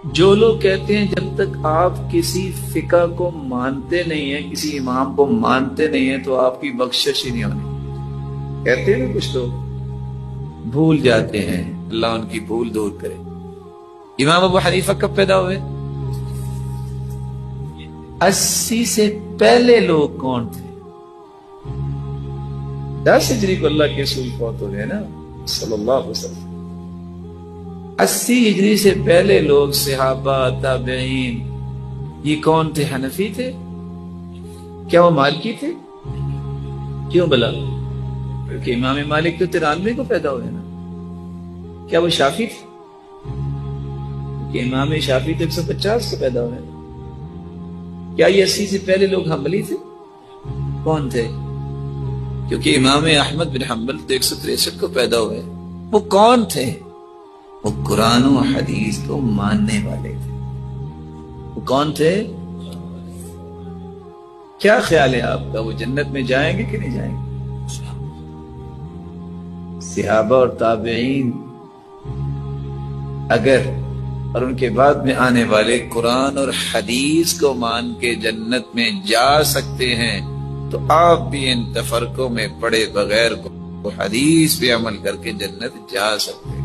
جو لوگ کہتے ہیں جب تک آپ کسی فقہ کو مانتے نہیں ہیں، کسی امام کو مانتے نہیں ہیں تو آپ کی بخشش ہی نہیں ہونی، کہتے ہیں کچھ لوگ بھول جاتے ہیں، اللہ ان کی بھول دور کرے۔ امام ابو حنیفہ کب پیدا ہوئے؟ 80 سے پہلے لوگ کون تھے؟ 10 ہجری کو اللہ کے رسول فوت ہو گئے نا صلی اللہ علیہ وسلم۔ 80 ہجری سے پہلے لوگ صحابہ تابعین یہ کون تھے؟ حنفی تھے؟ کیا وہ مالکی تھے؟ کیوں بلا؟ کیونکہ امام مالک تو 93 کو پیدا ہوئے نا۔ کیا وہ شافعی تھے؟ کہ امام شافعی تو 150 کو پیدا ہوئے۔ کیا یہ 80 سے پہلے لوگ حنبلی تھے؟ کون تھے؟ کیونکہ امام احمد بن حنبل تو 163 کو پیدا ہوئے۔ وہ کون تھے؟ وہ قرآن و حدیث کو ماننے والے تھے۔ وہ کون تھے؟ کیا خیال ہے آپ کا، وہ جنت میں جائیں گے کہ نہیں جائیں گے؟ صحابہ اور تابعین اگر اور ان کے بعد میں آنے والے قرآن اور حدیث کو مان کے جنت میں جا سکتے ہیں تو آپ بھی ان تفرقوں میں پڑے بغیر کو حدیث پہ عمل کر کے جنت جا سکتے ہیں۔